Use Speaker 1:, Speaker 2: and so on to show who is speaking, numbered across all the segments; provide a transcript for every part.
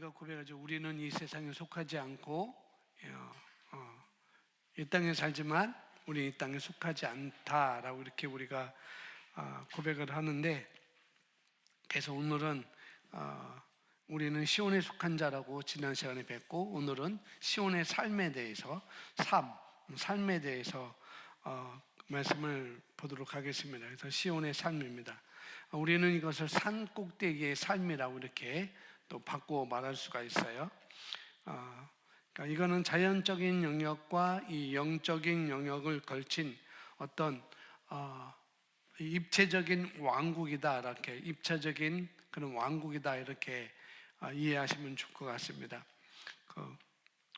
Speaker 1: 우리가 고백하죠. 우리는 이 세상에 속하지 않고 이 땅에 살지만 우리는 이 땅에 속하지 않다라고 이렇게 우리가 고백을 하는데, 그래서 오늘은 우리는 시온에 속한 자라고 지난 시간에 뵙고, 오늘은 시온의 삶에 대해서, 삶에 대해서 말씀을 보도록 하겠습니다. 그래서 시온의 삶입니다. 우리는 이것을 산 꼭대기의 삶이라고 이렇게 또 바꾸어 말할 수가 있어요. 그러니까 이거는 자연적인 영역과 이 영적인 영역을 걸친 어떤 입체적인 왕국이다, 이렇게 입체적인 그런 왕국이다, 이렇게 이해하시면 좋을 것 같습니다.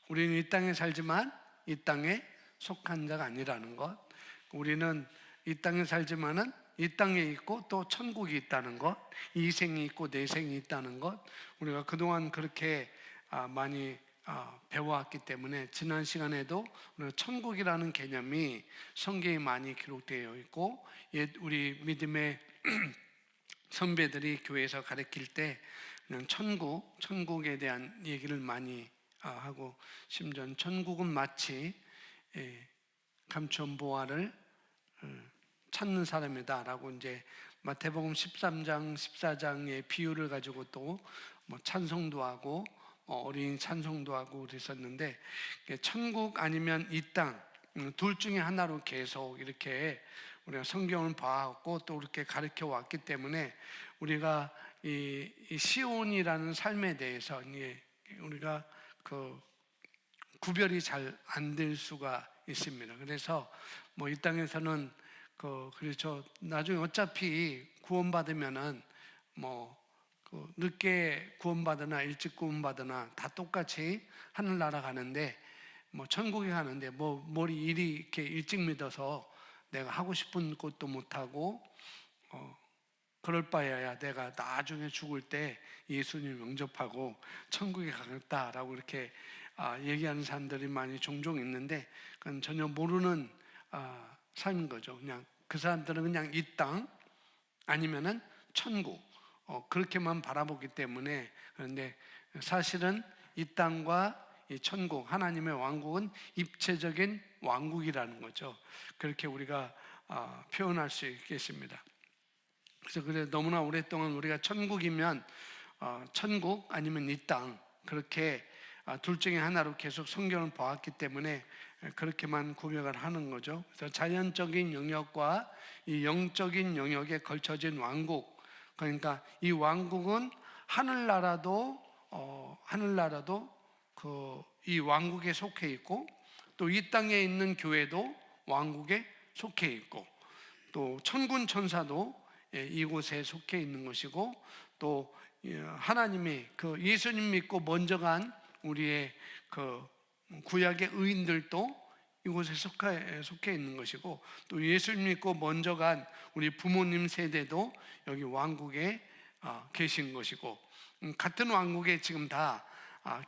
Speaker 1: 우리는 이 땅에 살지만 이 땅에 속한 자가 아니라는 것, 우리는 이 땅에 살지만은 이 땅에 있고 또 천국이 있다는 것, 이 생이 있고 내 생이 있다는 것, 우리가 그동안 그렇게 많이 배워왔기 때문에 지난 시간에도 천국이라는 개념이 성경에 많이 기록되어 있고, 우리 믿음의 선배들이 교회에서 가르칠 때 그냥 천국에 대한 얘기를 많이 하고, 심지어 천국은 마치 감천보화를 찾는 사람이다라고 이제 마태복음 13장, 14장의 비유를 가지고 또 뭐 찬송도 하고 어린이 찬송도 하고 그랬었는데, 천국 아니면 이 땅, 둘 중에 하나로 계속 이렇게 우리가 성경을 봐왔고 또 이렇게 가르쳐 왔기 때문에 우리가 이 시온이라는 삶에 대해서 우리가 구별이 잘 안 될 수가 있습니다. 그래서 뭐 이 땅에서는 그렇죠. 나중에 어차피 구원받으면은 늦게 구원받으나 일찍 구원받으나 다 똑같이 하늘나라 가는데, 천국에 가는데 뭘 일이 이렇게 일찍 믿어서 내가 하고 싶은 것도 못하고 그럴 바에야 내가 나중에 죽을 때 예수님 영접하고 천국에 가겠다라고 이렇게 얘기하는 사람들이 많이 종종 있는데, 그건 전혀 모르는 삶인 거죠. 그냥 그 사람들은 그냥 이 땅 아니면은 천국, 그렇게만 바라보기 때문에. 그런데 사실은 이 땅과 이 천국, 하나님의 왕국은 입체적인 왕국이라는 거죠. 그렇게 우리가 표현할 수 있겠습니다. 그래서 너무나 오랫동안 우리가 천국이면 천국 아니면 이 땅, 그렇게 둘 중에 하나로 계속 성경을 보았기 때문에 그렇게만 구별을 하는 거죠. 그래서 자연적인 영역과 이 영적인 영역에 걸쳐진 왕국, 그러니까 이 왕국은 하늘나라도 이 왕국에 속해 있고, 또 이 땅에 있는 교회도 왕국에 속해 있고, 또 천군 천사도 이곳에 속해 있는 것이고, 또 하나님이 예수님 믿고 먼저 간 우리의 구약의 의인들도 이곳에 속해 있는 것이고, 또 예수님 믿고 먼저 간 우리 부모님 세대도 여기 왕국에 계신 것이고, 같은 왕국에 지금 다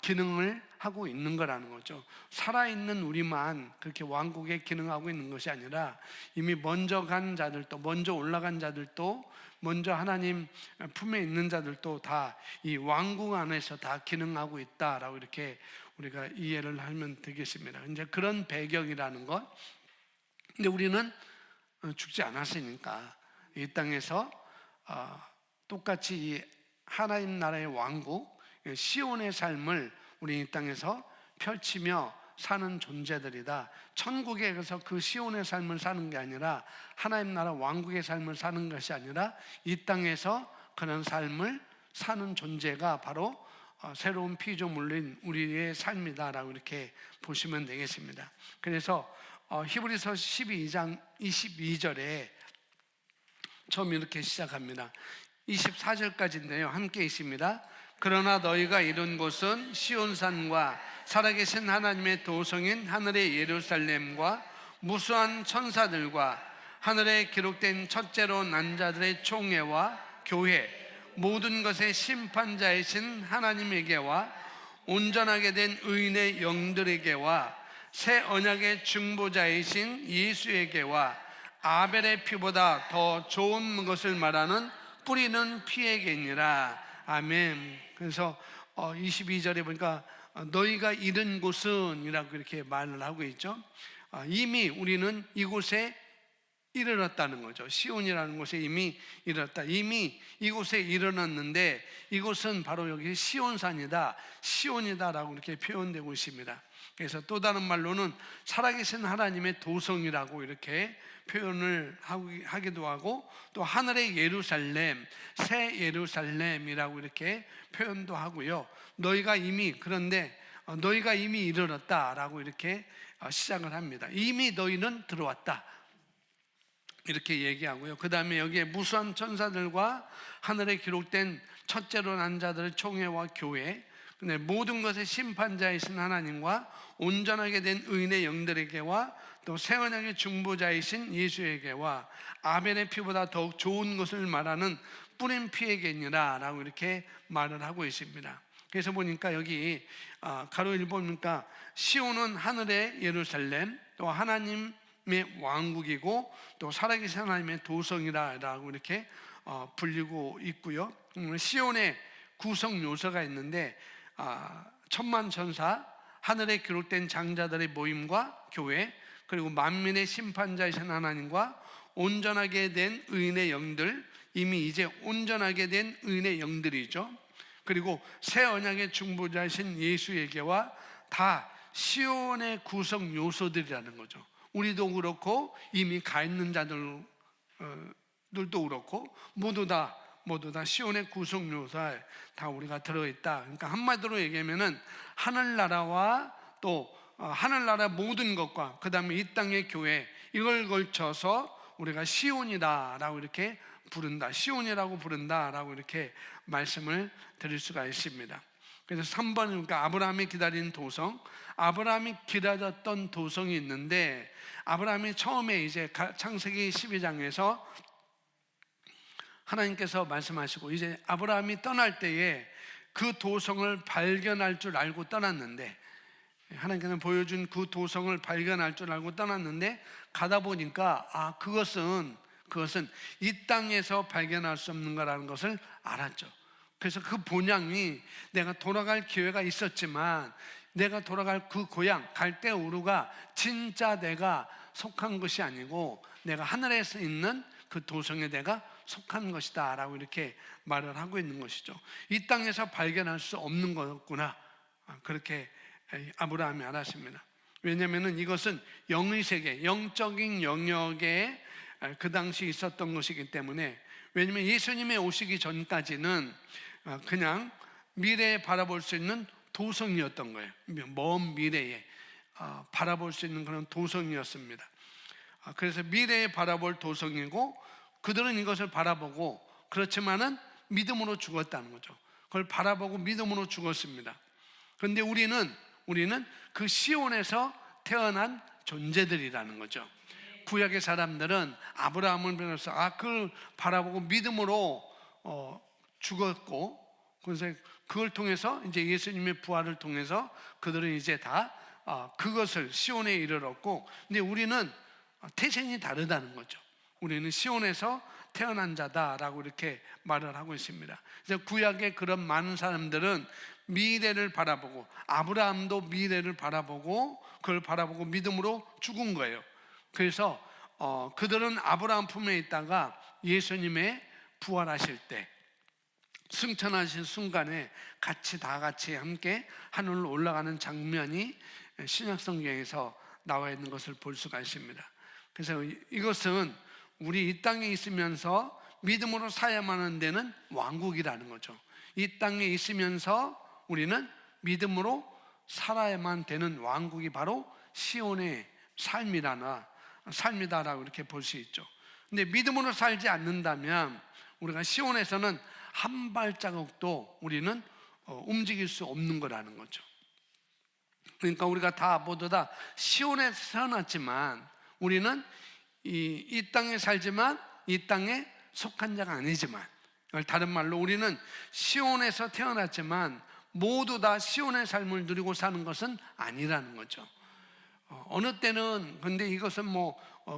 Speaker 1: 기능을 하고 있는 거라는 거죠. 살아있는 우리만 그렇게 왕국에 기능하고 있는 것이 아니라 이미 먼저 간 자들도, 먼저 올라간 자들도, 먼저 하나님 품에 있는 자들도 다 이 왕국 안에서 다 기능하고 있다라고 이렇게 우리가 이해를 하면 되겠습니다. 이제 그런 배경이라는 것. 근데 우리는 죽지 않았으니까 이 땅에서 똑같이 이 하나님 나라의 왕국, 시온의 삶을 우리 이 땅에서 펼치며 사는 존재들이다. 천국에 가서 그 시온의 삶을 사는 게 아니라, 하나님 나라 왕국의 삶을 사는 것이 아니라 이 땅에서 그런 삶을 사는 존재가 바로 새로운 피조물인 우리의 삶이다라고 이렇게 보시면 되겠습니다. 그래서 히브리서 12장 22절에 처음 이렇게 시작합니다. 24절까지인데요, 함께 있습니다. 그러나 너희가 이룬 곳은 시온산과 살아계신 하나님의 도성인 하늘의 예루살렘과 무수한 천사들과 하늘에 기록된 첫째로 난 자들의 총회와 교회, 모든 것의 심판자이신 하나님에게와 온전하게 된 의인의 영들에게와 새 언약의 중보자이신 예수에게와 아벨의 피보다 더 좋은 것을 말하는 뿌리는 피에게니라. 아멘. 그래서 22절에 보니까 너희가 이른 곳은 이라고 이렇게 말을 하고 있죠. 이미 우리는 이곳에 이르렀다는 거죠. 시온이라는 곳에 이미 이르렀다. 이미 이곳에 이르렀는데 이곳은 바로 여기 시온산이다, 시온이다라고 이렇게 표현되고 있습니다. 그래서 또 다른 말로는 살아계신 하나님의 도성이라고 이렇게 표현을 하기도 하고, 또 하늘의 예루살렘, 새 예루살렘이라고 이렇게 표현도 하고요. 그런데 너희가 이미 이르렀다라고 이렇게 시작을 합니다. 이미 너희는 들어왔다, 이렇게 얘기하고요. 그 다음에 여기에 무수한 천사들과 하늘에 기록된 첫째로 난 자들의 총회와 교회, 근데 모든 것의 심판자이신 하나님과 온전하게 된 의인의 영들에게와 또 새 언약의 중보자이신 예수에게와 아벨의 피보다 더욱 좋은 것을 말하는 뿌린 피에게니라 라고 이렇게 말을 하고 있습니다. 그래서 보니까 여기 가로 1 보니까 시온은 하늘의 예루살렘, 또 하나님의 왕국이고 또 살아계신 하나님의 도성이라고 이렇게 불리고 있고요. 시온의 구성 요소가 있는데 천만 천사, 하늘에 기록된 장자들의 모임과 교회, 그리고 만민의 심판자이신 하나님과 온전하게 된 의인의 영들, 이미 이제 온전하게 된 의인의 영들이죠. 그리고 새 언약의 중보자이신 예수에게와, 다 시온의 구성 요소들이라는 거죠. 우리도 그렇고 이미 가 있는 자들도 그렇고 모두 다 시온의 구성 요소에 다 우리가 들어있다. 그러니까 한마디로 얘기하면은 하늘나라와 또 하늘나라 모든 것과 그 다음에 이 땅의 교회, 이걸 걸쳐서 우리가 시온이다라고 이렇게 부른다, 시온이라고 부른다라고 이렇게 말씀을 드릴 수가 있습니다. 그래서 3번, 그러니까 아브라함이 기다린 도성, 아브라함이 기다렸던 도성이 있는데, 아브라함이 처음에 이제 창세기 12장에서 하나님께서 말씀하시고 이제 아브라함이 떠날 때에 그 도성을 발견할 줄 알고 떠났는데, 하나님께서 보여준 그 도성을 발견할 줄 알고 떠났는데, 가다 보니까 그것은 이 땅에서 발견할 수 없는 거라는 것을 알았죠. 그래서 그 본향이, 내가 돌아갈 기회가 있었지만 내가 돌아갈 그 고향 갈대우르가 진짜 내가 속한 것이 아니고 내가 하늘에서 있는 그 도성에 내가 속한 것이다 라고 이렇게 말을 하고 있는 것이죠. 이 땅에서 발견할 수 없는 거였구나, 그렇게 아브라함이 알았습니다. 왜냐하면 이것은 영의 세계, 영적인 영역에 그 당시 있었던 것이기 때문에, 왜냐하면 예수님의 오시기 전까지는 그냥 미래에 바라볼 수 있는 도성이었던 거예요. 먼 미래에 바라볼 수 있는 그런 도성이었습니다. 그래서 미래에 바라볼 도성이고, 그들은 이것을 바라보고, 그렇지만은 믿음으로 죽었다는 거죠. 그걸 바라보고 믿음으로 죽었습니다. 그런데 우리는 그 시온에서 태어난 존재들이라는 거죠. 구약의 사람들은 아브라함을 보면서 그걸 바라보고 믿음으로 죽었고, 그래서 그걸 통해서 이제 예수님의 부활을 통해서 그들은 이제 다 그것을 시온에 이르렀고, 근데 우리는 태생이 다르다는 거죠. 우리는 시온에서 태어난 자다라고 이렇게 말을 하고 있습니다. 그래서 구약의 그런 많은 사람들은 미래를 바라보고, 아브라함도 미래를 바라보고 그걸 바라보고 믿음으로 죽은 거예요. 그래서 그들은 아브라함 품에 있다가 예수님의 부활하실 때, 승천하신 순간에 다 같이 함께 하늘로 올라가는 장면이 신약성경에서 나와 있는 것을 볼 수가 있습니다. 그래서 이것은 우리 이 땅에 있으면서 믿음으로 살아야만 하는 데는 왕국이라는 거죠. 이 땅에 있으면서 우리는 믿음으로 살아야만 되는 왕국이 바로 시온의 삶이다라고 이렇게 볼 수 있죠. 근데 믿음으로 살지 않는다면 우리가 시온에서는 한 발자국도 우리는 움직일 수 없는 거라는 거죠. 그러니까 우리가 모두 다 시온에서 태어났지만 우리는 이 땅에 살지만 이 땅에 속한 자가 아니지만, 다른 말로 우리는 시온에서 태어났지만 모두 다 시온의 삶을 누리고 사는 것은 아니라는 거죠. 어느 때는, 근데 이것은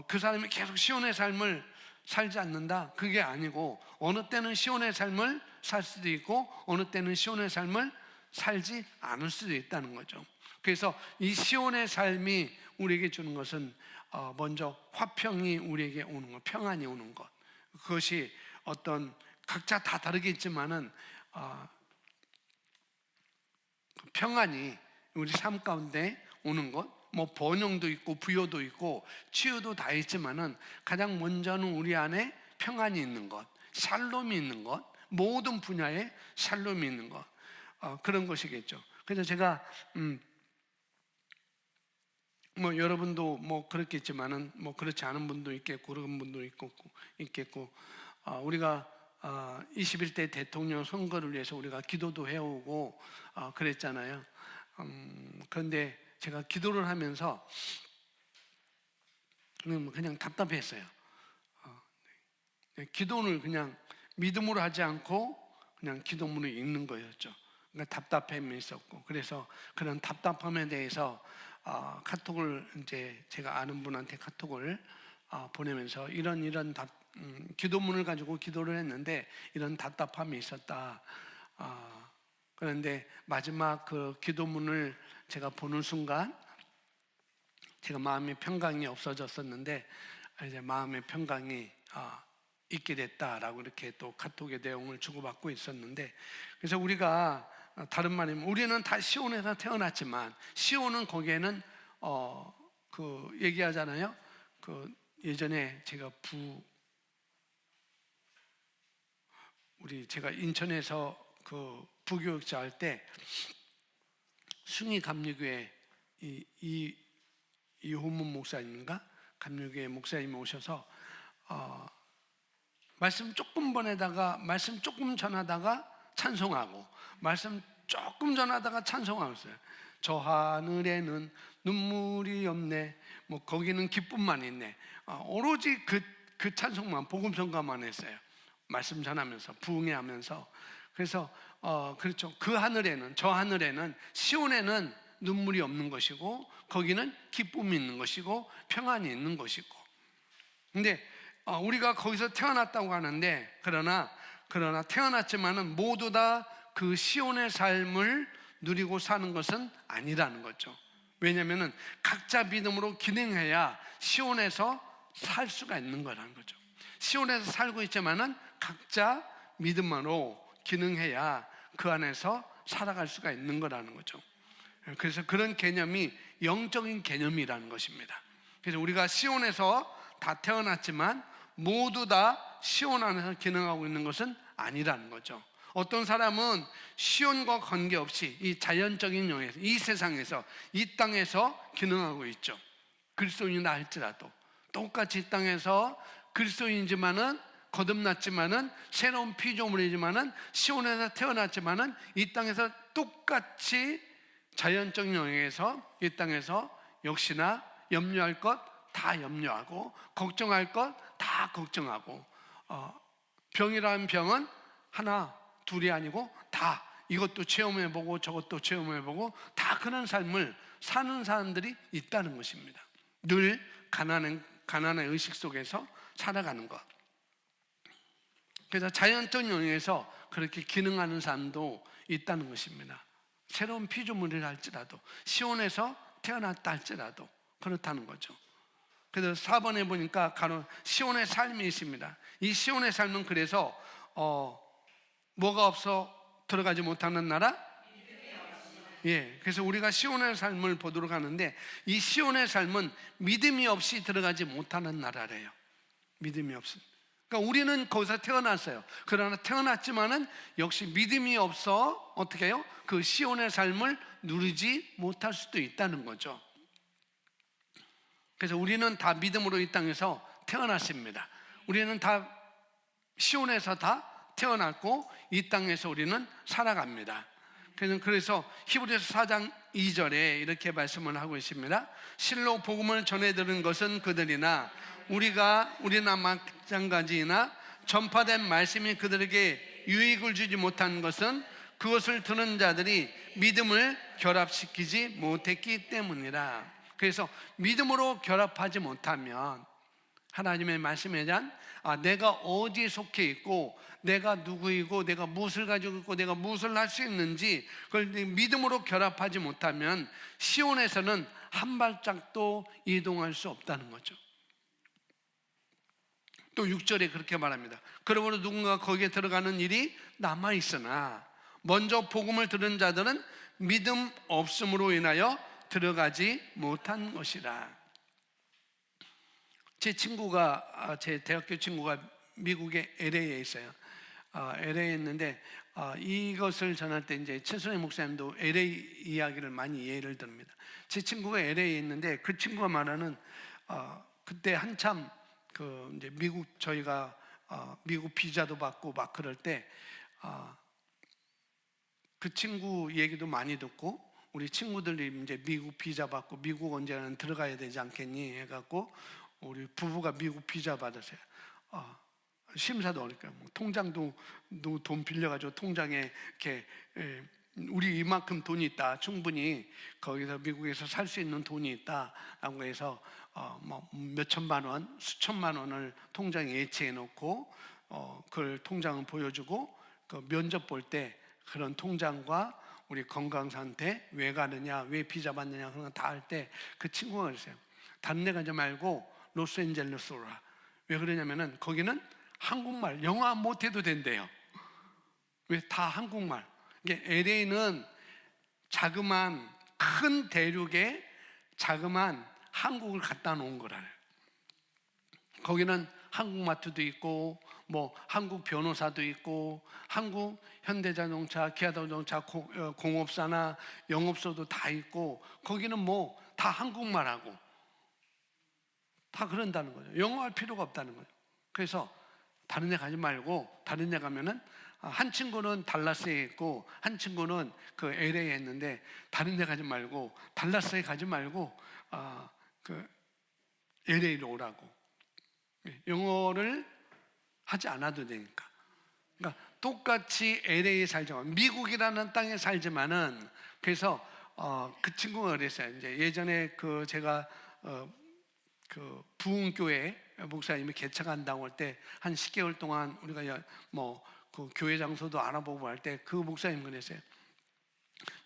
Speaker 1: 그 사람이 계속 시온의 삶을 살지 않는다, 그게 아니고 어느 때는 시온의 삶을 살 수도 있고 어느 때는 시온의 삶을 살지 않을 수도 있다는 거죠. 그래서 이 시온의 삶이 우리에게 주는 것은 먼저 화평이 우리에게 오는 것, 평안이 오는 것. 그것이 어떤 각자 다 다르겠지만은 평안이 우리 삶 가운데 오는 것, 뭐 번영도 있고 부여도 있고 치유도 다 있지만은 가장 먼저는 우리 안에 평안이 있는 것, 샬롬이 있는 것, 모든 분야에 샬롬이 있는 것, 그런 것이겠죠. 그래서 제가 뭐 여러분도 뭐 그렇겠지만은 뭐 그렇지 않은 분도 있겠고 그런 분도 있겠고 우리가 21대 대통령 선거를 위해서 우리가 기도도 해오고 그랬잖아요. 그런데 제가 기도를 하면서 그냥 답답했어요. 기도를 그냥 믿음으로 하지 않고 그냥 기도문을 읽는 거였죠. 그러니까 답답함이 있었고, 그래서 그런 답답함에 대해서 카톡을 이제 제가 아는 분한테 카톡을 보내면서 이런 기도문을 가지고 기도를 했는데 이런 답답함이 있었다. 그런데 마지막 그 기도문을 제가 보는 순간 제가 마음의 평강이 없어졌었는데 이제 마음의 평강이 있게 됐다라고 이렇게 또 카톡의 내용을 주고받고 있었는데, 그래서 우리가 다른 말이면 우리는 다 시온에서 태어났지만 시온은 거기에는 그 얘기하잖아요. 그 예전에 제가 제가 인천에서 그 부교육자 할 때 숭이 감리교회 이호문 목사님인가 감리교회 목사님이 오셔서 말씀 조금 보내다가 말씀 조금 전하다가 찬송하고 말씀 조금 전하다가 찬송하고 있어요. 저 하늘에는 눈물이 없네, 뭐 거기는 기쁨만 있네. 오로지 그 찬송만 복음성가만 했어요. 말씀 전하면서 부흥회하면서. 그래서 그렇죠. 그 하늘에는, 저 하늘에는, 시온에는 눈물이 없는 것이고 거기는 기쁨이 있는 것이고 평안이 있는 것이고. 근데 우리가 거기서 태어났다고 하는데 그러나 태어났지만은 모두 다 그 시온의 삶을 누리고 사는 것은 아니라는 거죠. 왜냐하면은 각자 믿음으로 기능해야 시온에서 살 수가 있는 거라는 거죠. 시온에서 살고 있지만은 각자 믿음으로 기능해야 그 안에서 살아갈 수가 있는 거라는 거죠. 그래서 그런 개념이 영적인 개념이라는 것입니다. 그래서 우리가 시온에서 다 태어났지만 모두 다 시온 안에서 기능하고 있는 것은 아니라는 거죠. 어떤 사람은 시온과 관계없이 이 자연적인 영역에서, 이 세상에서, 이 땅에서 기능하고 있죠. 그리스도인이라 할지라도 똑같이 이 땅에서 그리스도인이지만은 거듭났지만은 새로운 피조물이지만은 시온에서 태어났지만은 이 땅에서 똑같이 자연적 영역에서 이 땅에서 역시나 염려할 것 다 염려하고 걱정할 것 다 걱정하고 병이라는 병은 하나 둘이 아니고 다 이것도 체험해보고 저것도 체험해보고 다 그런 삶을 사는 사람들이 있다는 것입니다. 늘 가난의 의식 속에서 살아가는 것. 그래서 자연적 영역에서 그렇게 기능하는 사람도 있다는 것입니다. 새로운 피조물이라 할지라도 시온에서 태어났다 할지라도 그렇다는 거죠. 그래서 4번에 보니까 시온의 삶이 있습니다. 이 시온의 삶은 그래서 뭐가 없어 들어가지 못하는 나라? 예, 그래서 우리가 시온의 삶을 보도록 하는데 이 시온의 삶은 믿음이 없이 들어가지 못하는 나라래요. 믿음이 없이. 그러니까 우리는 거기서 태어났어요. 그러나 태어났지만은 역시 믿음이 없어 어떻게 해요? 그 시온의 삶을 누리지 못할 수도 있다는 거죠. 그래서 우리는 다 믿음으로 이 땅에서 태어났습니다. 우리는 다 시온에서 다 태어났고 이 땅에서 우리는 살아갑니다. 그래서 히브리서 4장 2절에 이렇게 말씀을 하고 있습니다. 실로 복음을 전해 들은 것은 그들이나 우리나 마찬가지이나 전파된 말씀이 그들에게 유익을 주지 못한 것은 그것을 들은 자들이 믿음을 결합시키지 못했기 때문이라. 그래서 믿음으로 결합하지 못하면 하나님의 말씀에 대한 내가 어디에 속해 있고 내가 누구이고 내가 무엇을 가지고 있고 내가 무엇을 할 수 있는지 그걸 믿음으로 결합하지 못하면 시온에서는 한 발짝도 이동할 수 없다는 거죠. 또 6절에 그렇게 말합니다. 그러므로 누군가 거기에 들어가는 일이 남아있으나 먼저 복음을 들은 자들은 믿음 없음으로 인하여 들어가지 못한 것이라. 제 대학교 친구가 미국의 LA에 있어요. LA에 있는데 이것을 전할 때 이제 최순애 목사님도 LA 이야기를 많이 예를 듭니다. 제 친구가 LA에 있는데 그 친구가 말하는 그때 한참 이제 저희가 미국 비자도 받고 막 그럴 때 그 친구 얘기도 많이 듣고 우리 친구들이 이제 미국 비자 받고 미국 언제는 들어가야 되지 않겠니 해갖고 우리 부부가 미국 비자 받으세요. 심사도 어렵고요. 뭐 통장도 돈 빌려가지고 통장에 이렇게 우리 이만큼 돈이 있다. 충분히 거기서 미국에서 살 수 있는 돈이 있다라고 해서 뭐 몇천만 원, 수천만 원을 통장에 예치해 놓고 그걸 통장을 보여주고 그 면접 볼 때 그런 통장과 우리 건강 상태 왜 가느냐, 왜 비자 받느냐 그런 거 다 할 때 그 친구가 그랬어요. 다른 데 가지 말고 로스앤젤레스로 와. 왜 그러냐면은 거기는 한국말, 영어 못해도 된대요. 왜? 다 한국말. 이게 LA는 자그만 큰 대륙에 자그만 한국을 갖다 놓은 거라요. 거기는 한국 마트도 있고 뭐 한국 변호사도 있고 한국 현대자동차, 기아자동차 공업사나 영업소도 다 있고 거기는 뭐 다 한국말하고 다 그런다는 거죠. 영어할 필요가 없다는 거죠. 그래서 다른 데 가지 말고 다른 데 가면은 한 친구는 달라스에 있고 한 친구는 그 LA에 있는데 다른 데 가지 말고 달라스에 가지 말고 그 LA로 오라고. 영어를 하지 않아도 되니까. 그러니까 똑같이 LA에 살지만 미국이라는 땅에 살지만은 그래서 그 친구가 그랬어요. 이제 예전에 그 제가 그 부흥교회 목사님이 개척한다고 할 때 한 10개월 동안 우리가 뭐 그 교회 장소도 알아보고 할 때 그 목사님 그랬어요.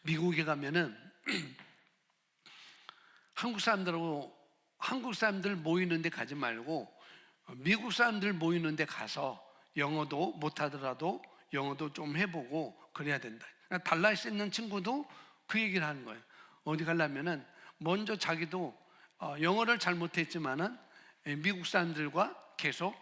Speaker 1: 미국에 가면은 한국 사람들 모이는 데 가지 말고 미국 사람들 모이는 데 가서 영어도 못하더라도 영어도 좀 해보고 그래야 된다. 달라스 있는 친구도 그 얘기를 하는 거예요. 어디 가려면은 먼저 자기도 영어를 잘 못했지만은 미국 사람들과 계속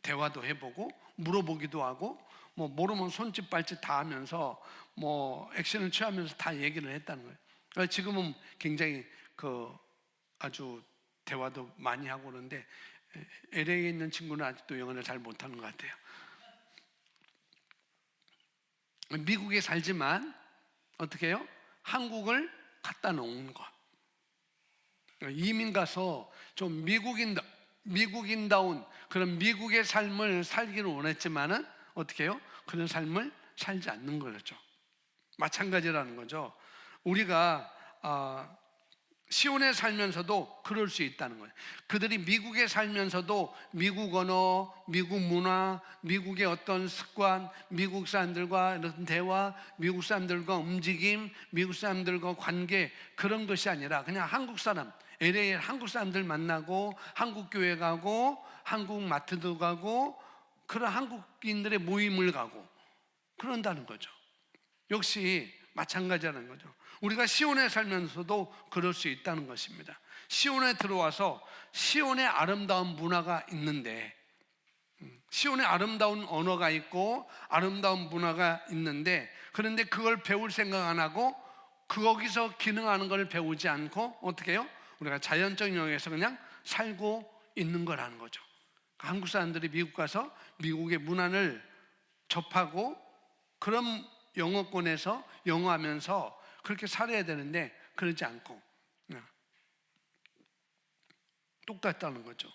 Speaker 1: 대화도 해보고 물어보기도 하고 뭐 모르면 손짓 발짓 다 하면서 뭐 액션을 취하면서 다 얘기를 했다는 거예요. 지금은 굉장히 아주 대화도 많이 하고 그러는데 LA에 있는 친구는 아직도 영어를 잘 못하는 것 같아요. 미국에 살지만 어떻게 해요? 한국을 갖다 놓은 것. 이민 가서 좀 미국인다운 그런 미국의 삶을 살기를 원했지만은 어떻게 해요? 그런 삶을 살지 않는 거죠. 마찬가지라는 거죠. 우리가 시온에 살면서도 그럴 수 있다는 거예요. 그들이 미국에 살면서도 미국 언어, 미국 문화, 미국의 어떤 습관, 미국 사람들과 이런 대화, 미국 사람들과 움직임, 미국 사람들과 관계 그런 것이 아니라 그냥 한국 사람, LA에 한국 사람들 만나고 한국 교회 가고 한국 마트도 가고 그런 한국인들의 모임을 가고 그런다는 거죠. 역시 마찬가지라는 거죠. 우리가 시온에 살면서도 그럴 수 있다는 것입니다. 시온에 들어와서 시온의 아름다운 문화가 있는데 시온의 아름다운 언어가 있고 아름다운 문화가 있는데 그런데 그걸 배울 생각 안 하고 거기서 기능하는 걸 배우지 않고 어떻게 해요? 우리가 자연적 영역에서 그냥 살고 있는 거라는 거죠. 한국 사람들이 미국 가서 미국의 문화를 접하고 그런 영어권에서 영어하면서 그렇게 살아야 되는데 그러지 않고 똑같다는 거죠.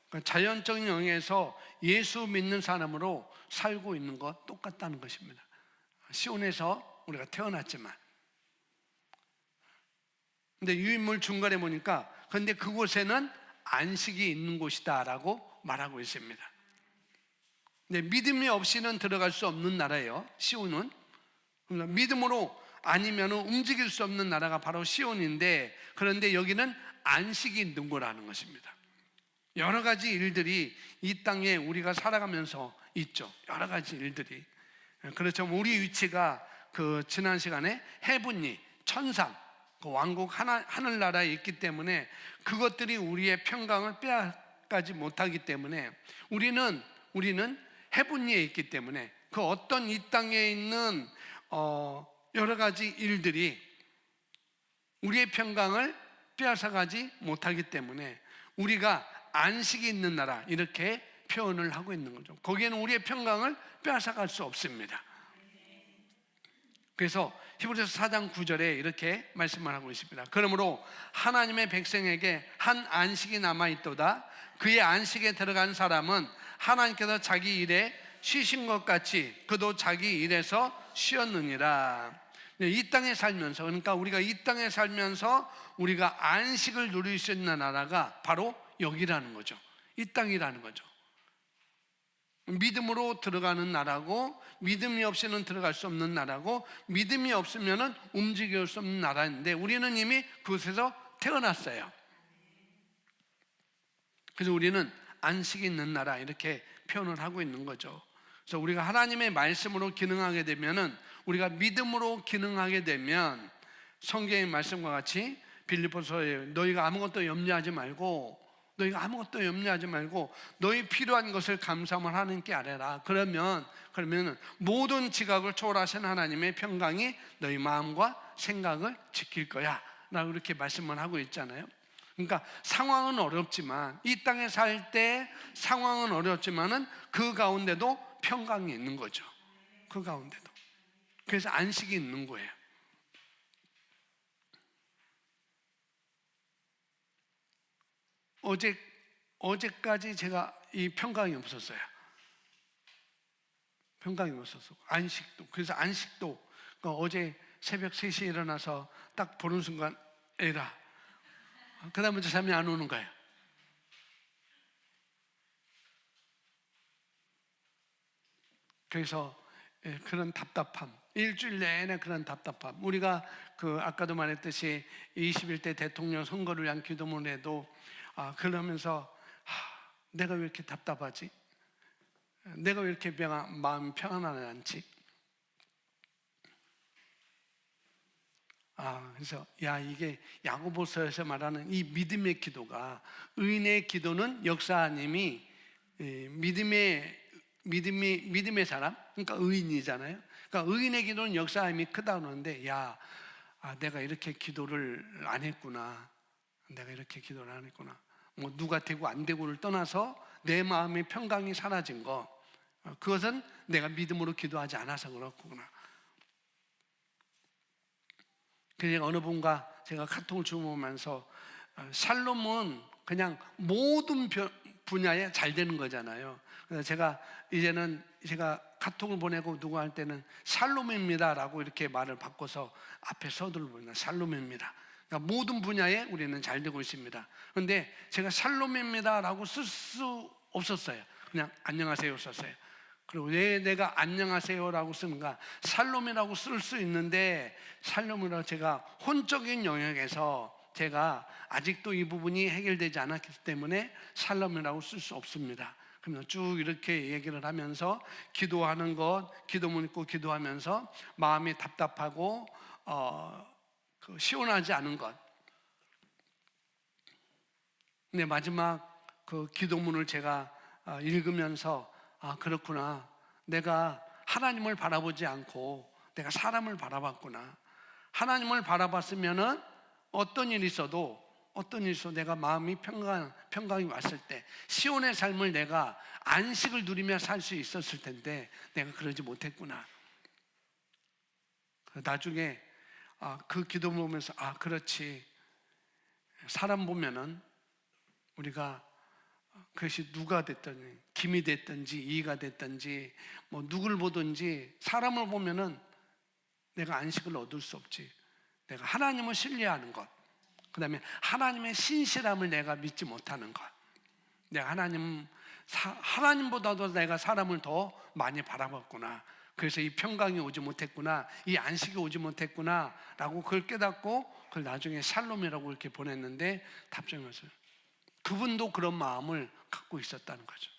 Speaker 1: 그러니까 자연적인 영역에서 예수 믿는 사람으로 살고 있는 것 똑같다는 것입니다. 시온에서 우리가 태어났지만 근데 유인물 중간에 보니까 근데 그곳에는 안식이 있는 곳이다라고 말하고 있습니다. 네, 믿음이 없이는 들어갈 수 없는 나라예요. 시온은. 그러니까 믿음으로 아니면 움직일 수 없는 나라가 바로 시온인데, 그런데 여기는 안식이 있는 거라는 것입니다. 여러 가지 일들이 이 땅에 우리가 살아가면서 있죠. 여러 가지 일들이. 그렇죠. 우리 위치가 그 지난 시간에 헤븐리, 천상, 그 왕국 하늘나라에 있기 때문에 그것들이 우리의 평강을 빼앗가지 못하기 때문에 우리는 헤븐리에 있기 때문에 그 어떤 이 땅에 있는 여러 가지 일들이 우리의 평강을 빼앗아가지 못하기 때문에 우리가 안식이 있는 나라, 이렇게 표현을 하고 있는 거죠. 거기에는 우리의 평강을 빼앗아갈 수 없습니다. 그래서 히브리서 4장 9절에 이렇게 말씀을 하고 있습니다. 그러므로 하나님의 백성에게 한 안식이 남아있도다. 그의 안식에 들어간 사람은 하나님께서 자기 일에 쉬신 것 같이 그도 자기 일에서 쉬었느니라. 이 땅에 살면서, 그러니까 우리가 이 땅에 살면서 우리가 안식을 누릴 수 있는 나라가 바로 여기라는 거죠. 이 땅이라는 거죠. 믿음으로 들어가는 나라고, 믿음이 없이는 들어갈 수 없는 나라고, 믿음이 없으면 움직일 수 없는 나라인데 우리는 이미 그곳에서 태어났어요. 그래서 우리는 안식이 있는 나라, 이렇게 표현을 하고 있는 거죠. 그래서 우리가 하나님의 말씀으로 기능하게 되면은, 우리가 믿음으로 기능하게 되면 성경의 말씀과 같이 빌립보서에 너희가 아무것도 염려하지 말고 너희 필요한 것을 감사함을 하나님께 아뢰라. 그러면 모든 지각을 초월하신 하나님의 평강이 너희 마음과 생각을 지킬 거야 라고 이렇게 말씀을 하고 있잖아요. 그러니까 상황은 어렵지만, 이 땅에 살 때 상황은 어렵지만은 그 가운데도 평강이 있는 거죠. 그 가운데도. 그래서 안식이 있는 거예요. 어제까지 제가 이 평강이 없었어요. 평강이 없었어. 안식도. 그래서 안식도, 그러니까 어제 새벽 3시에 일어나서 딱 보는 순간 에라. 그 다음부터 잠이 안 오는 거예요. 그래서 그런 답답함, 일주일 내내 그런 답답함. 우리가 아까도 말했듯이 21대 대통령 선거를 위한 기도문을 해도 그러면서 내가 왜 이렇게 답답하지? 내가 왜 이렇게 마음이 평안하지 않지? 그래서 이게 야고보서에서 말하는 이 믿음의 기도가, 의인의 기도는 역사님이 믿음의 사람, 그러니까 의인이잖아요. 그러니까 의인의 기도는 역사함이 크다 그러는데, 내가 이렇게 기도를 안 했구나. 뭐 누가 되고 안 되고를 떠나서 내 마음의 평강이 사라진 거, 그것은 내가 믿음으로 기도하지 않아서 그렇구나. 그래서 어느 분과 제가 카톡을 주고보면서 샬롬은 그냥 모든 분야에 잘 되는 거잖아요. 그래서 제가 카톡을 보내고 누구 할 때는 샬롬입니다 라고 이렇게 말을 바꿔서 앞에 서두를 보면 샬롬입니다. 그러니까 모든 분야에 우리는 잘 되고 있습니다. 그런데 제가 샬롬입니다 라고 쓸 수 없었어요. 그냥 안녕하세요 썼어요. 그리고 왜 내가 안녕하세요라고 쓰는가? 샬롬이라고 쓸 수 있는데, 샬롬이라고 제가 혼적인 영역에서 제가 아직도 이 부분이 해결되지 않았기 때문에 샬롬이라고 쓸 수 없습니다. 그러면 쭉 이렇게 얘기를 하면서 기도하는 것, 기도문 읽고 기도하면서 마음이 답답하고 시원하지 않은 것. 근데 마지막 그 기도문을 제가 읽으면서 그렇구나. 내가 하나님을 바라보지 않고 내가 사람을 바라봤구나. 하나님을 바라봤으면은 어떤 일이 있어도 내가 마음이 평강이 왔을 때 시온의 삶을 내가 안식을 누리며 살 수 있었을 텐데 내가 그러지 못했구나. 나중에 그 기도 보면서 그렇지. 사람 보면은 우리가 그것이 누가 됐든지, 김이 됐든지 이가 됐든지 뭐 누구를 보든지 사람을 보면은 내가 안식을 얻을 수 없지. 내가 하나님을 신뢰하는 것, 그 다음에 하나님의 신실함을 내가 믿지 못하는 것. 내가 하나님보다도 내가 사람을 더 많이 바라봤구나. 그래서 이 평강이 오지 못했구나, 이 안식이 오지 못했구나 라고 그걸 깨닫고 그걸 나중에 샬롬이라고 이렇게 보냈는데 답장이 왔어요. 그분도 그런 마음을 갖고 있었다는 거죠.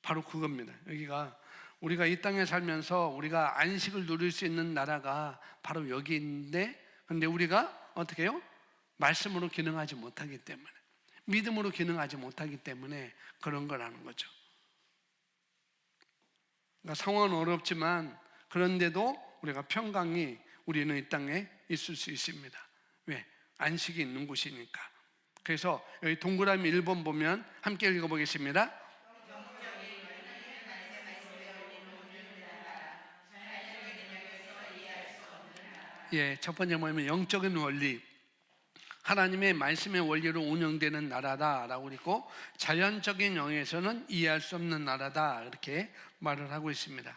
Speaker 1: 바로 그겁니다. 여기가 우리가 이 땅에 살면서 우리가 안식을 누릴 수 있는 나라가 바로 여기 있는데, 근데 우리가 어떻게 해요? 말씀으로 기능하지 못하기 때문에, 믿음으로 기능하지 못하기 때문에 그런 거라는 거죠. 그러니까 상황은 어렵지만 그런데도 우리가 평강이 우리는 이 땅에 있을 수 있습니다. 왜? 안식이 있는 곳이니까. 그래서 여기 동그라미 1번 보면 함께 읽어보겠습니다. 예, 첫 번째 뭐냐면 영적인 원리, 하나님의 말씀의 원리로 운영되는 나라다라고 있고, 자연적인 영에서는 이해할 수 없는 나라다 이렇게 말을 하고 있습니다.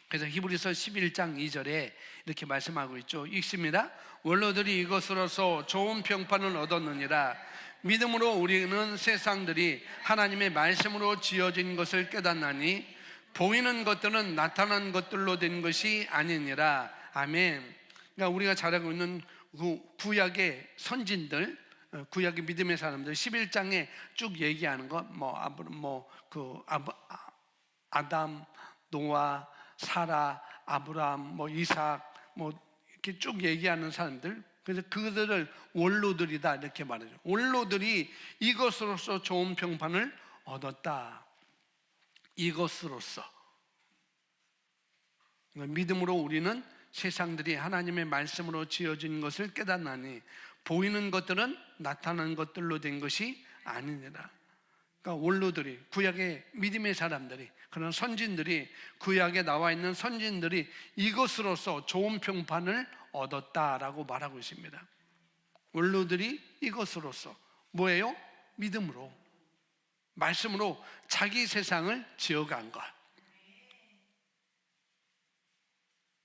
Speaker 1: 그래서 히브리서 11장 2절에 이렇게 말씀하고 있죠. 읽습니다. 원로들이 이것으로서 좋은 평판을 얻었느니라. 믿음으로 우리는 세상들이 하나님의 말씀으로 지어진 것을 깨닫나니 보이는 것들은 나타난 것들로 된 것이 아니니라. 아멘. 그러니까 우리가 잘 알고 있는 구약의 선진들, 구약의 믿음의 사람들 11장에 쭉 얘기하는 것, 아담, 노아, 사라, 아브라함, 이삭, 이렇게 쭉 얘기하는 사람들, 그래서 그들을 원로들이다 이렇게 말하죠. 원로들이 이것으로서 좋은 평판을 얻었다. 이것으로서 믿음으로 우리는 세상들이 하나님의 말씀으로 지어진 것을 깨닫나니 보이는 것들은 나타난 것들로 된 것이 아니니라. 그러니까 원로들이, 구약의 믿음의 사람들이, 그런 선진들이, 구약에 나와 있는 선진들이 이것으로서 좋은 평판을 얻었다라고 말하고 있습니다. 원로들이 이것으로서 뭐예요? 믿음으로, 말씀으로 자기 세상을 지어간 것.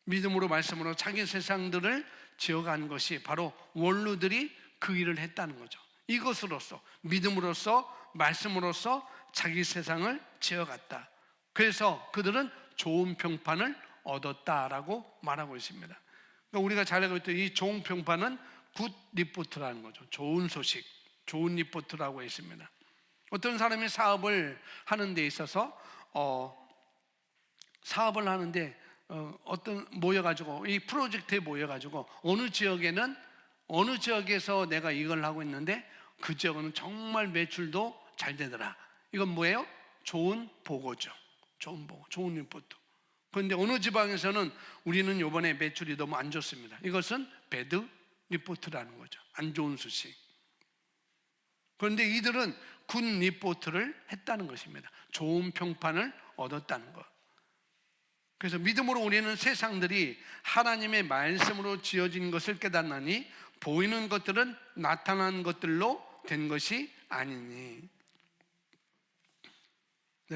Speaker 1: 믿음으로 말씀으로 자기 세상들을 지어간 것이 바로 원로들이 그 일을 했다는 거죠. 이것으로서, 믿음으로써, 말씀으로써 자기 세상을 지어갔다. 그래서 그들은 좋은 평판을 얻었다라고 말하고 있습니다. 그러니까 우리가 잘 알고 있던 이 좋은 평판은 굿 리포트라는 거죠. 좋은 소식, 좋은 리포트라고 있습니다. 어떤 사람이 사업을 하는 데 있어서 사업을 하는데 모여가지고 이 프로젝트에 모여가지고 어느 지역에서 내가 이걸 하고 있는데 그 지역은 정말 매출도 잘 되더라. 이건 뭐예요? 좋은 보고죠. 좋은 보고, 좋은 리포트. 그런데 어느 지방에서는 우리는 이번에 매출이 너무 안 좋습니다. 이것은 배드 리포트라는 거죠. 안 좋은 소식. 그런데 이들은 굿 리포트를 했다는 것입니다. 좋은 평판을 얻었다는 것. 그래서 믿음으로 우리는 세상들이 하나님의 말씀으로 지어진 것을 깨닫나니 보이는 것들은 나타난 것들로 된 것이 아니니.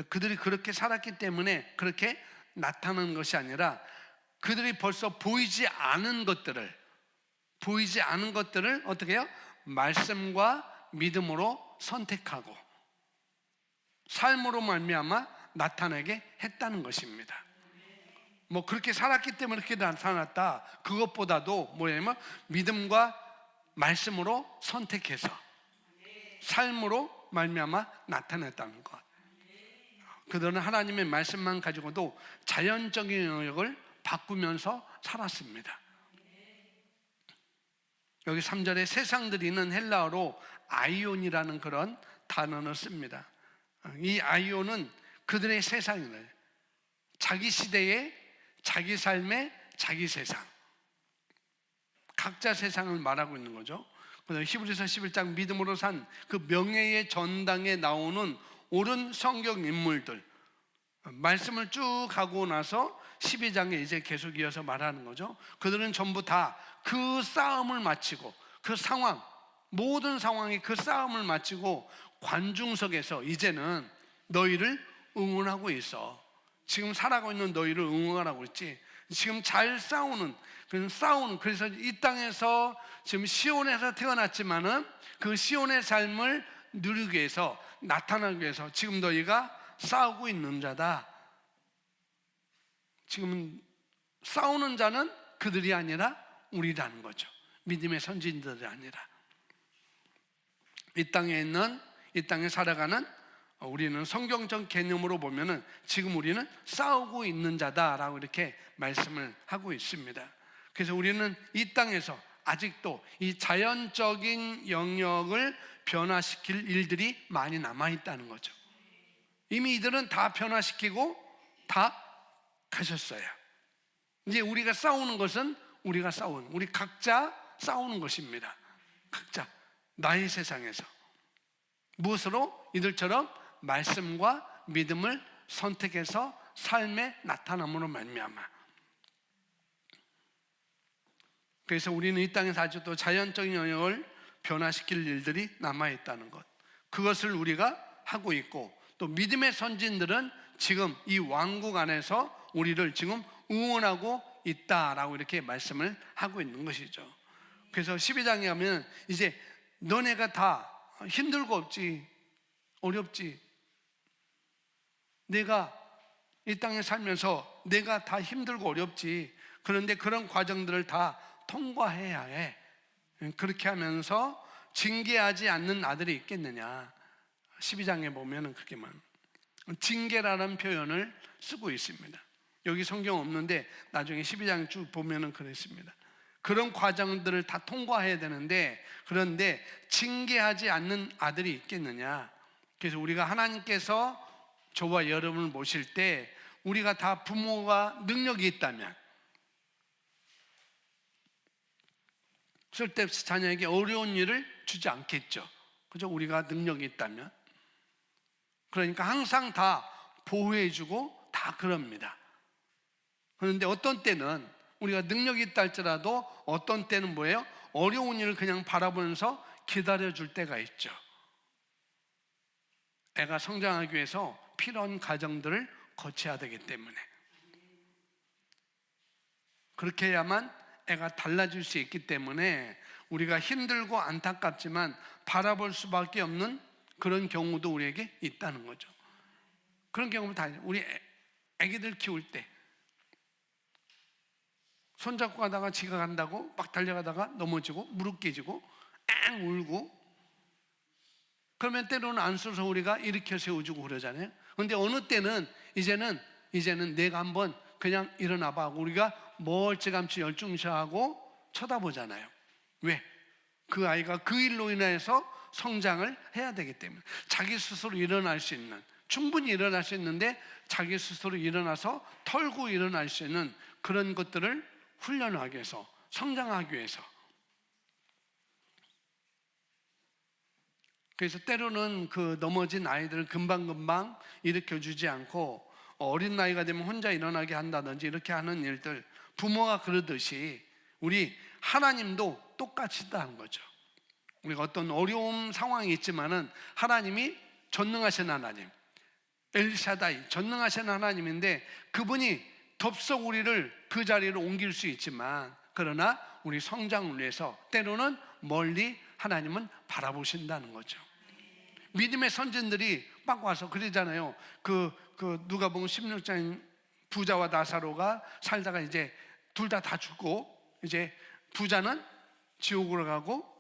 Speaker 1: 그들이 그렇게 살았기 때문에 그렇게 나타난 것이 아니라 그들이 벌써 보이지 않은 것들을 어떻게 해요? 말씀과 믿음으로 선택하고 삶으로 말미암아 나타나게 했다는 것입니다. 그렇게 살았기 때문에 그렇게 나타났다. 그것보다도 뭐냐면 믿음과 말씀으로 선택해서 삶으로 말미암아 나타냈다는 것. 그들은 하나님의 말씀만 가지고도 자연적인 영역을 바꾸면서 살았습니다. 여기 3절에 세상들이는 헬라어로 아이온이라는 그런 단어를 씁니다. 이 아이온은 그들의 세상이에요. 자기 시대에, 자기 삶의, 자기 세상, 각자 세상을 말하고 있는 거죠. 히브리서 11장 믿음으로 산 그 명예의 전당에 나오는 옳은 성경 인물들, 말씀을 쭉 하고 나서 12장에 이제 계속 이어서 말하는 거죠. 그들은 전부 다 그 싸움을 마치고, 그 상황, 모든 상황이 그 싸움을 마치고 관중석에서 이제는 너희를 응원하고 있어. 지금 살아가고 있는 너희를 응원하라고 했지. 지금 잘 그래서 이 땅에서 지금 시온에서 태어났지만은 그 시온의 삶을 누리기 위해서, 나타나기 위해서 지금 너희가 싸우고 있는 자다. 지금 싸우는 자는 그들이 아니라 우리라는 거죠. 믿음의 선진들이 아니라. 이 땅에 살아가는 우리는 성경적 개념으로 보면은 지금 우리는 싸우고 있는 자다라고 이렇게 말씀을 하고 있습니다. 그래서 우리는 이 땅에서 아직도 이 자연적인 영역을 변화시킬 일들이 많이 남아있다는 거죠. 이미 이들은 다 변화시키고 다 가셨어요. 이제 우리가 싸우는 것은 우리 각자 싸우는 것입니다. 각자 나의 세상에서 무엇으로? 이들처럼 말씀과 믿음을 선택해서 삶의 나타남으로 말미암아. 그래서 우리는 이 땅에서 아직도 자연적인 영역을 변화시킬 일들이 남아있다는 것, 그것을 우리가 하고 있고, 또 믿음의 선진들은 지금 이 왕국 안에서 우리를 지금 응원하고 있다라고 이렇게 말씀을 하고 있는 것이죠. 그래서 12장에 가면 이제 너네가 다 힘들고 없지, 어렵지, 내가 이 땅에 살면서 내가 다 힘들고 어렵지, 그런데 그런 과정들을 다 통과해야 해. 그렇게 하면서 징계하지 않는 아들이 있겠느냐. 12장에 보면은 그렇게만 징계라는 표현을 쓰고 있습니다. 여기 성경 없는데 나중에 12장 쭉 보면은 그랬습니다. 그런 과정들을 다 통과해야 되는데, 그런데 징계하지 않는 아들이 있겠느냐. 그래서 우리가 하나님께서 저와 여러분을 모실 때 우리가 다 부모가 능력이 있다면 쓸데없이 자녀에게 어려운 일을 주지 않겠죠. 그죠? 우리가 능력이 있다면. 그러니까 항상 다 보호해주고 다 그럽니다. 그런데 어떤 때는 우리가 능력이 있다 할지라도 어떤 때는 뭐예요? 어려운 일을 그냥 바라보면서 기다려줄 때가 있죠. 애가 성장하기 위해서 필요한 과정들을 거쳐야 되기 때문에. 그렇게 해야만 애가 달라질 수 있기 때문에 우리가 힘들고 안타깝지만 바라볼 수밖에 없는 그런 경우도 우리에게 있다는 거죠. 그런 경우는 다 우리 애기들 키울 때 손잡고 가다가 지가 간다고 막 달려가다가 넘어지고 무릎 깨지고 앙 울고, 그러면 때로는 안쓰러워서 우리가 일으켜 세워주고 그러잖아요. 그런데 어느 때는 이제는 내가 한번 그냥 일어나봐 하고 우리가 멀찌감치 열중시하고 쳐다보잖아요. 왜? 그 아이가 그 일로 인해서 성장을 해야 되기 때문에. 자기 스스로 일어날 수 있는, 충분히 일어날 수 있는데 자기 스스로 일어나서 털고 일어날 수 있는 그런 것들을 훈련하기 위해서, 성장하기 위해서. 그래서 때로는 그 넘어진 아이들을 금방금방 일으켜주지 않고 어린 나이가 되면 혼자 일어나게 한다든지 이렇게 하는 일들, 부모가 그러듯이 우리 하나님도 똑같이다는 거죠. 우리가 어떤 어려운 상황이 있지만은 하나님이 전능하신 하나님, 엘샤다이, 전능하신 하나님인데 그분이 덥석 우리를 그 자리로 옮길 수 있지만, 그러나 우리 성장을 위해서 때로는 멀리 하나님은 바라보신다는 거죠. 믿음의 선진들이 막 와서 그러잖아요. 그 누가복음 16장 부자와 나사로가 살다가 이제 둘 다 죽고, 이제 부자는 지옥으로 가고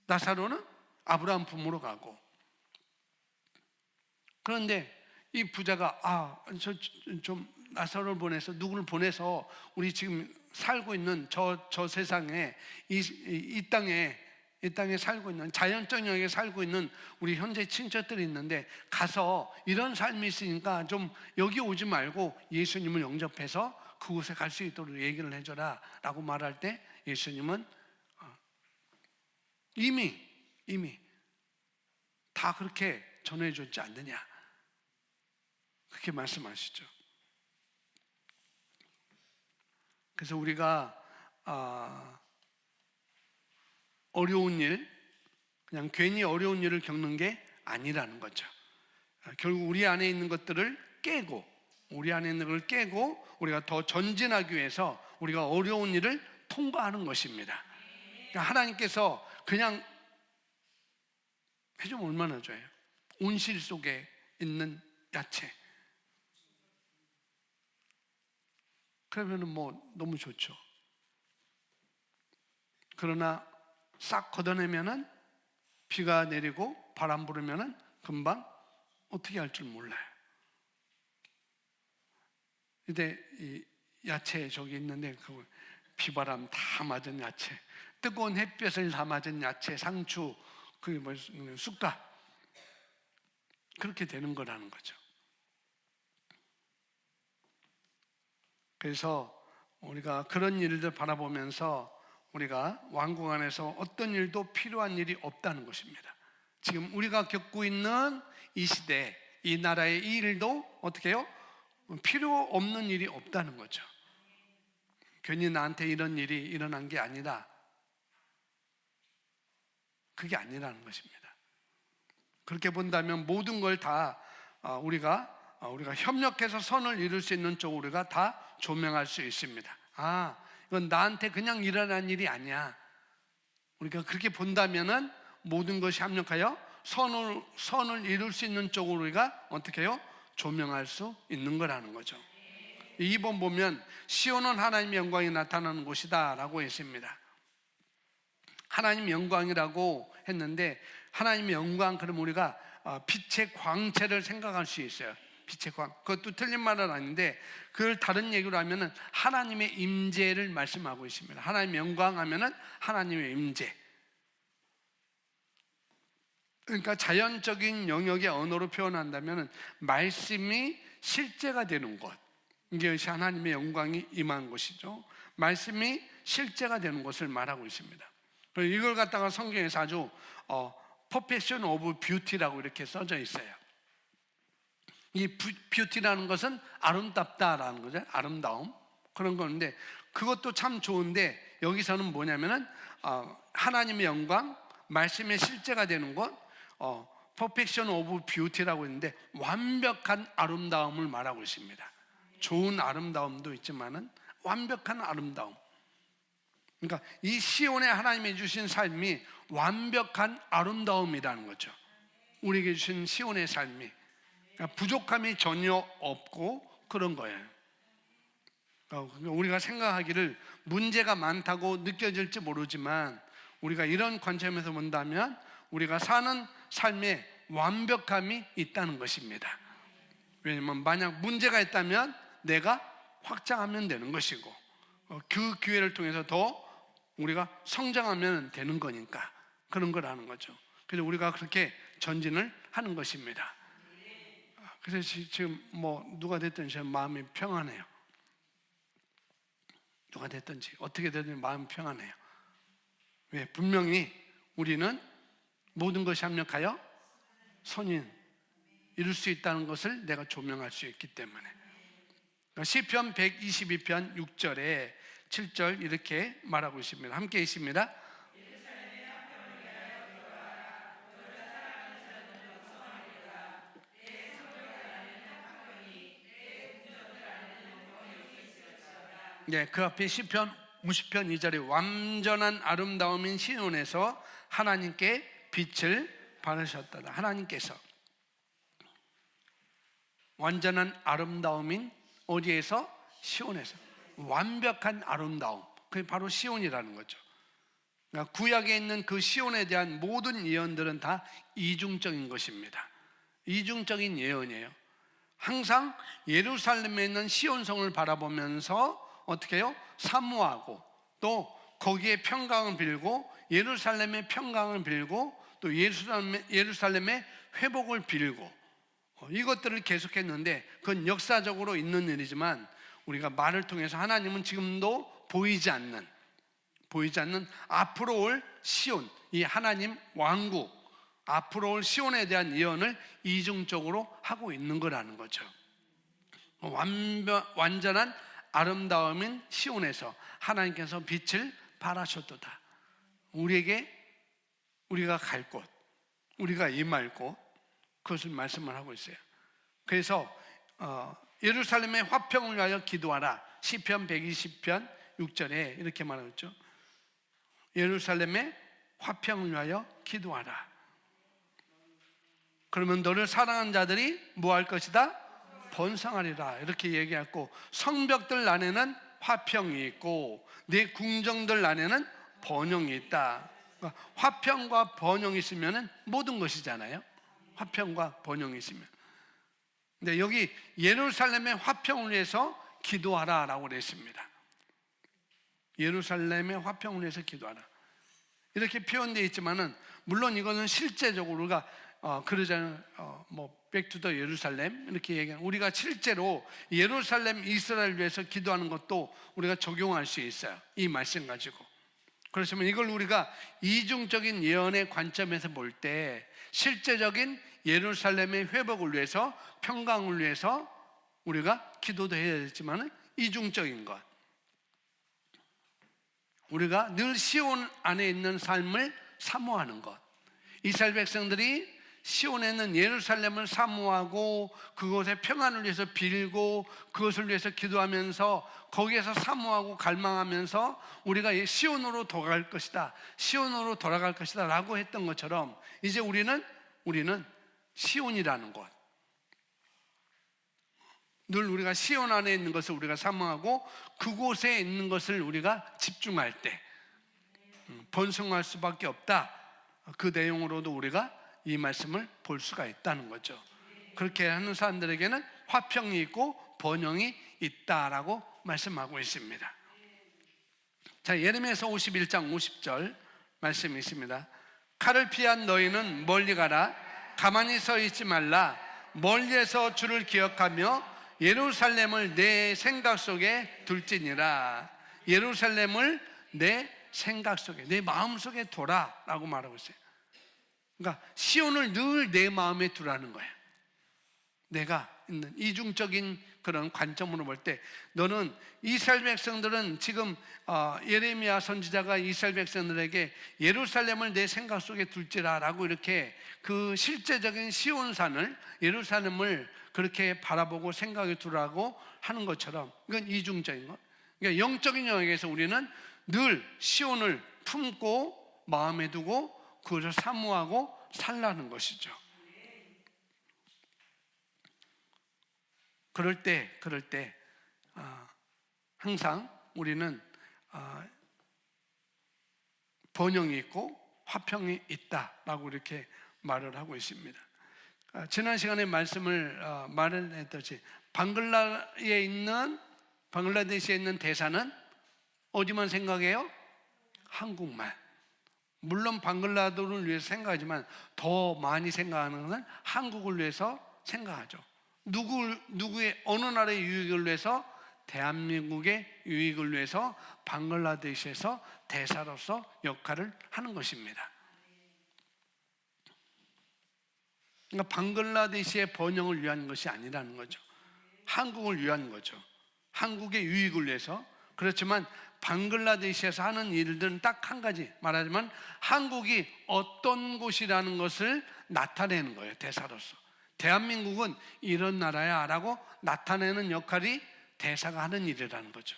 Speaker 1: 나사로는 아브라함 품으로 가고. 그런데 이 부자가 좀 나사로를 보내서, 누구를 보내서 우리 지금 살고 있는 저 세상에 이 땅에 살고 있는, 자연적 영역에 살고 있는 우리 현재 친척들이 있는데 가서 이런 삶이 있으니까 좀 여기 오지 말고 예수님을 영접해서 그곳에 갈 수 있도록 얘기를 해줘라 라고 말할 때 예수님은 이미 다 그렇게 전해줬지 않느냐, 그렇게 말씀하시죠. 그래서 우리가 어려운 일, 그냥 괜히 어려운 일을 겪는 게 아니라는 거죠. 결국 우리 안에 있는 것들을 깨고 우리 안에 있는 걸 깨고 우리가 더 전진하기 위해서 우리가 어려운 일을 통과하는 것입니다. 그러니까 하나님께서 그냥 해주면 얼마나 좋아요. 온실 속에 있는 야채. 그러면은 뭐 너무 좋죠. 그러나 싹 걷어내면은 비가 내리고 바람 불으면은 금방 어떻게 할 줄 몰라요. 근데 이 야채 저기 있는데 그 비바람 다 맞은 야채, 뜨거운 햇볕을 다 맞은 야채, 상추, 그게 뭐 쑥갓, 그렇게 되는 거라는 거죠. 그래서 우리가 그런 일들 바라보면서 우리가 왕국 안에서 어떤 일도 필요한 일이 없다는 것입니다. 지금 우리가 겪고 있는 이 시대, 이 나라의 이 일도 어떻게 해요? 필요 없는 일이 없다는 거죠. 괜히 나한테 이런 일이 일어난 게 아니라, 그게 아니라는 것입니다. 그렇게 본다면 모든 걸 다 우리가 협력해서 선을 이룰 수 있는 쪽으로 우리가 다 조명할 수 있습니다. 이건 나한테 그냥 일어난 일이 아니야. 우리가 그렇게 본다면은 모든 것이 합력하여 선을 이룰 수 있는 쪽으로 우리가 어떻게 해요? 조명할 수 있는 거라는 거죠. 2번 보면 시온은 하나님의 영광이 나타나는 곳이다 라고 했습니다. 하나님 영광이라고 했는데, 하나님의 영광, 그럼 우리가 빛의 광채를 생각할 수 있어요. 빛의 광. 그것도 틀린 말은 아닌데, 그걸 다른 얘기로 하면은 하나님의 임재를 말씀하고 있습니다. 하나님의 영광 하면은 하나님의 임재. 그러니까 자연적인 영역의 언어로 표현한다면은 말씀이 실제가 되는 곳, 이것이 하나님의 영광이 임한 곳이죠. 말씀이 실제가 되는 곳을 말하고 있습니다. 이걸 갖다가 성경에서 아주 퍼펙션 오브 뷰티라고 이렇게 써져 있어요. 이 뷰티라는 것은 아름답다라는 거죠. 아름다움, 그런 건데, 그것도 참 좋은데 여기서는 뭐냐면은 하나님의 영광, 말씀의 실제가 되는 것, 퍼펙션 오브 뷰티라고 했는데 완벽한 아름다움을 말하고 있습니다. 좋은 아름다움도 있지만은 완벽한 아름다움. 그러니까 이 시온에 하나님이 주신 삶이 완벽한 아름다움이라는 거죠. 우리에게 주신 시온의 삶이, 그러니까 부족함이 전혀 없고 그런 거예요. 우리가 생각하기를 문제가 많다고 느껴질지 모르지만, 우리가 이런 관점에서 본다면 우리가 사는 삶에 완벽함이 있다는 것입니다. 왜냐하면 만약 문제가 있다면 내가 확장하면 되는 것이고, 그 기회를 통해서 더 우리가 성장하면 되는 거니까 그런 거라는 거죠. 그래서 우리가 그렇게 전진을 하는 것입니다. 그래서 지금 뭐 누가 됐든 제 마음이 평안해요. 누가 됐든지 어떻게 되든 마음이 평안해요. 왜? 분명히 우리는 모든 것이 합력하여 선인 이룰 수 있다는 것을 내가 조명할 수 있기 때문에. 시편 122편 6절에 7절 이렇게 말하고 있습니다. 함께 있습니다. 네, 그 앞에 시편 50편 2절에 완전한 아름다움인 시온에서 하나님께 빛을 발하셨다. 하나님께서 완전한 아름다움인 어디에서? 시온에서. 완벽한 아름다움, 그게 바로 시온이라는 거죠. 그러니까 구약에 있는 그 시온에 대한 모든 예언들은 다 이중적인 것입니다. 이중적인 예언이에요. 항상 예루살렘에 있는 시온성을 바라보면서 어떻게 해요? 사모하고, 또 거기에 평강을 빌고, 예루살렘의 평강을 빌고, 또 예루살렘의 회복을 빌고, 이것들을 계속했는데, 그건 역사적으로 있는 일이지만 우리가 말을 통해서 하나님은 지금도 보이지 않는 앞으로 올 시온, 이 하나님 왕국, 앞으로 올 시온에 대한 예언을 이중적으로 하고 있는 거라는 거죠. 완전한 아름다움인 시온에서 하나님께서 빛을 발하셨도다. 우리가 갈 곳, 우리가 임할 곳, 그것을 말씀을 하고 있어요. 그래서 예루살렘의 화평을 위하여 기도하라. 시편 120편 6절에 이렇게 말하죠. 예루살렘의 화평을 위하여 기도하라. 그러면 너를 사랑하는 자들이 뭐 할 것이다? 번성하리라. 이렇게 얘기했고, 성벽들 안에는 화평이 있고 내 궁정들 안에는 번영이 있다. 그러니까 화평과 번영이 있으면 모든 것이잖아요. 화평과 번영이 있으면. 근데 여기 예루살렘의 화평을 위해서 기도하라 라고 그랬습니다. 예루살렘의 화평을 위해서 기도하라. 이렇게 표현되어 있지만은, 물론 이거는 실제적으로 우리가 그러잖아요. 백투더 예루살렘 이렇게 얘기하는, 우리가 실제로 예루살렘 이스라엘을 위해서 기도하는 것도 우리가 적용할 수 있어요. 이 말씀 가지고. 그렇지만 이걸 우리가 이중적인 예언의 관점에서 볼 때 실제적인 예루살렘의 회복을 위해서, 평강을 위해서 우리가 기도도 해야 되지만 이중적인 것, 우리가 늘 시온 안에 있는 삶을 사모하는 것. 이스라엘 백성들이 시온에 있는 예루살렘을 사모하고 그곳의 평안을 위해서 빌고 그것을 위해서 기도하면서 거기에서 사모하고 갈망하면서 우리가 시온으로 돌아갈 것이다, 시온으로 돌아갈 것이다 라고 했던 것처럼, 이제 우리는 시온이라는 것, 늘 우리가 시온 안에 있는 것을 우리가 사모하고 그곳에 있는 것을 우리가 집중할 때 번성할 수밖에 없다. 그 내용으로도 우리가 이 말씀을 볼 수가 있다는 거죠. 그렇게 하는 사람들에게는 화평이 있고 번영이 있다라고 말씀하고 있습니다. 자, 예레미야서 51장 50절 말씀이 있습니다. 칼을 피한 너희는 멀리 가라. 가만히 서 있지 말라. 멀리에서 주를 기억하며 예루살렘을 내 생각 속에 둘지니라. 예루살렘을 내 생각 속에, 내 마음 속에 둬라라고 말하고 있어요. 그러니까 시온을 늘 내 마음에 두라는 거예요. 내가 있는 이중적인 그런 관점으로 볼 때, 너는 이스라엘 백성들은 지금 예레미야 선지자가 이스라엘 백성들에게 예루살렘을 내 생각 속에 둘지라라고 이렇게 그 실제적인 시온산을, 예루살렘을 그렇게 바라보고 생각에 두라고 하는 것처럼, 이건 이중적인 것. 그러니까 영적인 영역에서 우리는 늘 시온을 품고 마음에 두고 그것을 사모하고 살라는 것이죠. 그럴 때 항상 우리는 번영이 있고 화평이 있다라고 이렇게 말을 하고 있습니다. 지난 시간에 말을 했듯이 방글라데시에 있는 대사는 어디만 생각해요? 한국말. 물론 방글라데시를 위해서 생각하지만 더 많이 생각하는 것은 한국을 위해서 생각하죠. 누구의 어느 나라의 유익을 위해서? 대한민국의 유익을 위해서 방글라데시에서 대사로서 역할을 하는 것입니다. 그러니까 방글라데시의 번영을 위한 것이 아니라는 거죠. 한국을 위한 거죠. 한국의 유익을 위해서. 그렇지만 방글라데시에서 하는 일들은 딱 한 가지, 말하자면 한국이 어떤 곳이라는 것을 나타내는 거예요. 대사로서. 대한민국은 이런 나라야 라고 나타내는 역할이 대사가 하는 일이라는 거죠.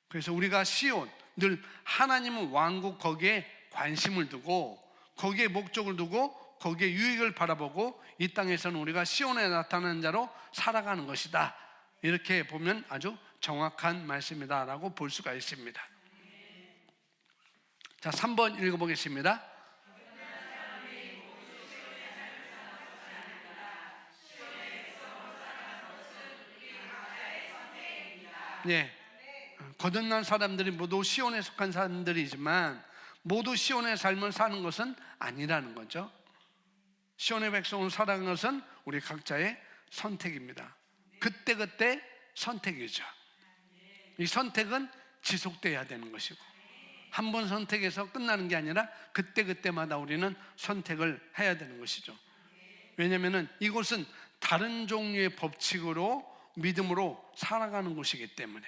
Speaker 1: 그래서 우리가 시온, 늘 하나님은 왕국, 거기에 관심을 두고 거기에 목적을 두고 거기에 유익을 바라보고 이 땅에서는 우리가 시온에 나타나는 자로 살아가는 것이다. 이렇게 보면 아주 정확한 말씀이다 라고 볼 수가 있습니다. 자, 3번 읽어보겠습니다. 네, 거듭난 사람들이 모두 시온에 속한 사람들이지만 모두 시온의 삶을 사는 것은 아니라는 거죠. 시온의 백성을 살아가는 것은 우리 각자의 선택입니다. 그때그때 선택이죠. 이 선택은 지속돼야 되는 것이고, 한 번 선택해서 끝나는 게 아니라 그때그때마다 우리는 선택을 해야 되는 것이죠. 왜냐하면 이곳은 다른 종류의 법칙으로, 믿음으로 살아가는 곳이기 때문에.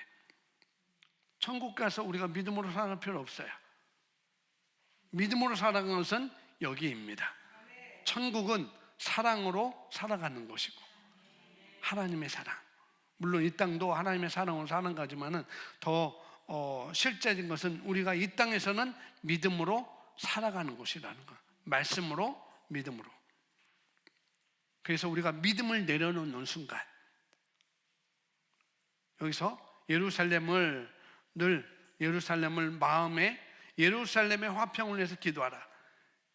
Speaker 1: 천국 가서 우리가 믿음으로 살아갈 필요 없어요. 믿음으로 살아가는 것은 여기입니다. 천국은 사랑으로 살아가는 곳이고, 하나님의 사랑. 물론 이 땅도 하나님의 사랑으로 사는 거지만은 더 실제적인 것은 우리가 이 땅에서는 믿음으로 살아가는 곳이라는 거. 말씀으로, 믿음으로. 그래서 우리가 믿음을 내려놓는 순간, 여기서 예루살렘을 마음에, 예루살렘의 화평을 위해서 기도하라.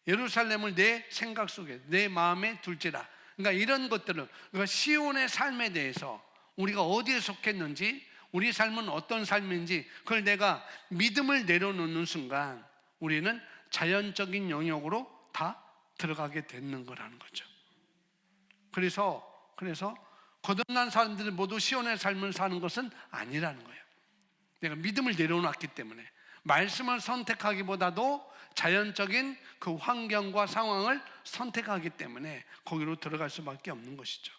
Speaker 1: 예루살렘을 내 생각 속에, 내 마음에 둘지라. 그러니까 이런 것들은, 그러니까 시온의 삶에 대해서 우리가 어디에 속했는지, 우리 삶은 어떤 삶인지, 그걸 내가 믿음을 내려놓는 순간 우리는 자연적인 영역으로 다 들어가게 되는 거라는 거죠. 그래서 거듭난 사람들이 모두 시온의 삶을 사는 것은 아니라는 거예요. 내가 믿음을 내려놨기 때문에, 말씀을 선택하기보다도 자연적인 그 환경과 상황을 선택하기 때문에 거기로 들어갈 수밖에 없는 것이죠.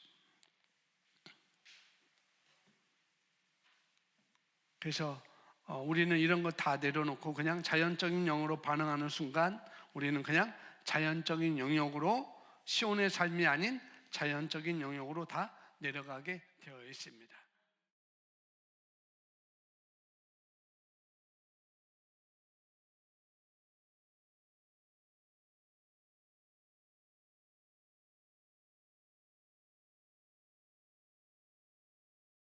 Speaker 1: 그래서 우리는 이런 거 다 내려놓고 그냥 자연적인 영으로 반응하는 순간 우리는 그냥 자연적인 영역으로, 시온의 삶이 아닌 자연적인 영역으로 다 내려가게 되어 있습니다.